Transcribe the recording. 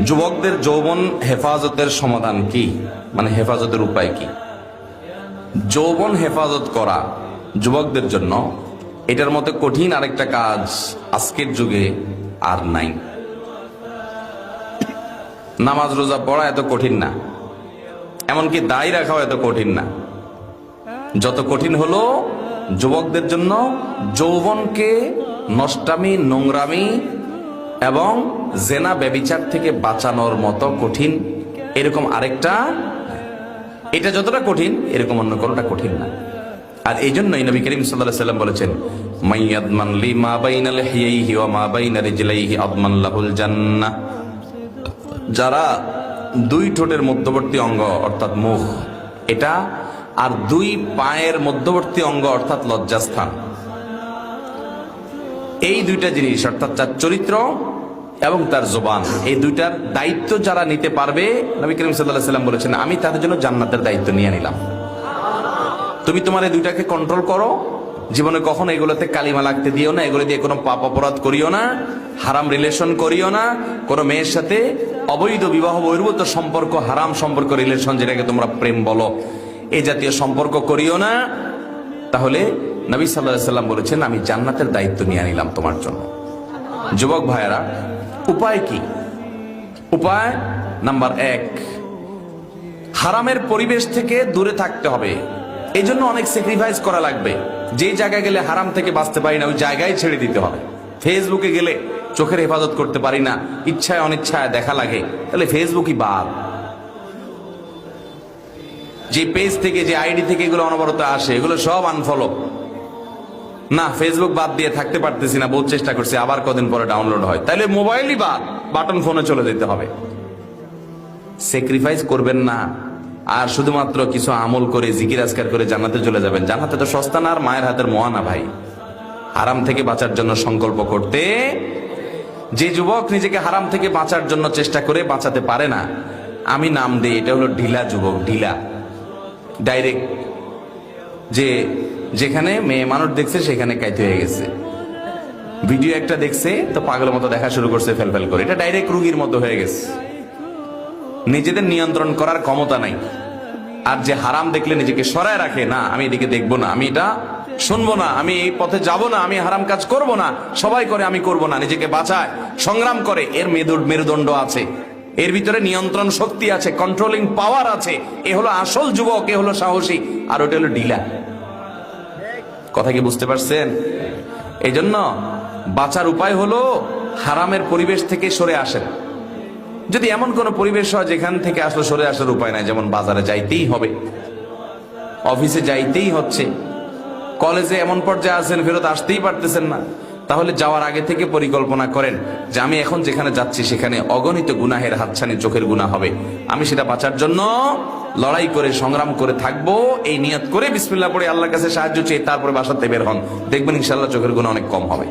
যুবকদের যৌবন হেফাজতের সমাধান কি, মানে হেফাজতের উপায় কি? যৌবন হেফাজত করা যুবকদের জন্য এটার মতো কঠিন আরেকটা কাজ আজকের যুগে আর নাই। নামাজ রোজা পড়া এত কঠিন না, এমনকি দায় রাখাও এত কঠিন না। যত কঠিন হলো যুবকদের জন্য যৌবনকে নষ্টামি, নোংরামি এবং জেনা ব্যভিচার থেকে বাঁচানোর মতো কঠিন এরকম আরেকটা। এটা যতটা কঠিন এরকম অন্য কোনটা কঠিন না। আর এই জন্যই নবী করিম সাল্লাল্লাহু আলাইহি ওয়াসাল্লাম বলেছেন, মাইয়াদমান লি মা বাইনা লিহিয়াইহি ওয়া মা বাইনা রিজলাইহি আদমান লাহুল জান্নাহ। যারা দুই ঠোঁটের মধ্যবর্তী অঙ্গ অর্থাৎ মুখ এটা, আর দুই পায়ের মধ্যবর্তী অঙ্গ অর্থাৎ লজ্জাস্থান, এই দুইটা জিনিস অর্থাৎ তার চরিত্র এবং তার জবান, এই দুইটার দায়িত্ব যারা নিতে পারবে, নবী করিম সাল্লাল্লাহু আলাইহি ওয়াসাল্লাম বলেছেন, আমি তাদের জন্য জান্নাতের দায়িত্ব নিয়ে নিলাম। তুমি তোমার এই দুইটাকে কন্ট্রোল করো, জীবনে কখনো এগুলোতে কালিমা লাগতে দিও না, এগুলো দিয়ে কোনো পাপ অপরাধ করিও না, হারাম রিলেশন করিও না, কোনো মেয়ের সাথে অবৈধ বিবাহ বহির্ভূত সম্পর্ক, হারাম সম্পর্ক, রিলেশন যেটাকে তোমরা প্রেম বলো, এই জাতীয় সম্পর্ক করিও না। তাহলে নবী সাল্লাল্লাহু আলাইহি ওয়াসাল্লাম বলেছেন, আমি জান্নাতের দায়িত্ব নিয়ে নিলাম তোমার জন্য। যুবক ভাইয়েরা, উপায় কি? উপায় নাম্বার 1, হারামের পরিবেশ থেকে দূরে থাকতে হবে। এই জন্য অনেক স্যাক্রিফাইস করা লাগবে। যেই জায়গায় গেলে হারাম থেকে বাঁচতে পারি না, ওই জায়গায় ছেড়ে দিতে হবে। ফেসবুকে গেলে চোখের হেফাজত করতে পারি না, ইচ্ছায় অনিচ্ছায় দেখা লাগে, তাহলে ফেসবুকই বাদ। যে পেজ থেকে, যে আইডি থেকে এগুলো অনবরত আসে, এগুলো সব আনফলো। না, ফেসবুক বাদ দিয়ে থাকতে পারতেছি না, বহুত চেষ্টা করছি, আবার কদিন পরে ডাউনলোড হয়, তাহলে মোবাইলই বাদ, বাটন ফোনে চলে যেতে হবে। স্যাক্রিফাইস করবেন না আর শুধুমাত্র কিছু আমল করে জিকির আজকার করে জান্নাতে চলে যাবেন। জান্নাতে তো সস্তা না, আর মায়ের হাতের মোয়া না ভাই। হারাম থেকে বাঁচার জন্য সংকল্প করতে, যে যুবক নিজেকে হারাম থেকে বাঁচার জন্য চেষ্টা করে বাঁচাতে পারে না, আমি নাম দিই এটা হলো ঢিলা যুবক। ঢিলা, ডাইরেক্ট, যে যেখানে মেয়ে মানুষ দেখছে সেখানে কাইতে হয়ে গেছে। ভিডিও একটা দেখছে তো পাগলের মতো দেখা শুরু করছে ফেলফেল করে, এটা ডাইরেক্ট রুগীর মতো হয়ে গেছে। নিজেদের নিয়ন্ত্রণ করার ক্ষমতা নাই। আর যে হারাম দেখলে নিজেকে সরায় রাখে, না আমি এদিকে দেখবো না, আমি এটা শুনবো না, আমি এই পথে যাব না, আমি হারাম কাজ করব না, সবাই করে আমি করব না, নিজেকে বাঁচায়, সংগ্রাম করে, এর মেরুদণ্ড আছে, এর ভিতরে নিয়ন্ত্রণ শক্তি আছে, কন্ট্রোলিং পাওয়ার আছে। এ হলো আসল যুবক, এ হলো সাহসী, আর ওটা হলো ঢিলা। কথা কি বুঝতে পারছেন? এই জন্য বাঁচার উপায় হলো হারামের পরিবেশ থেকে সরে আসেন। যদি এমন কোন পরিবেশ হয় যেখান থেকে আসলে সরে আসার উপায় নাই, যেমন বাজারে যাইতেই হবে, অফিসে যাইতেই হচ্ছে, কলেজে এমন পর্যায়ে আছেন ফেরত আসতেই পারতেছেন না, তাহলে যাওয়ার আগে থেকে পরিকল্পনা করেন যে আমি এখন যেখানে যাচ্ছি সেখানে অগণিত গুনাহের হাতছানি, চোখের গুনাহ হবে, আমি সেটা বাঁচার জন্য লড়াই করে সংগ্রাম করে থাকবো। এই নিয়ত করে বিসমিল্লাহ পড়ে আল্লাহর কাছে সাহায্য চেয়ে তারপরে বাসাতে বের হন, দেখবেন ইনশাআল্লাহ চোখের গুনাহ অনেক কম হবে।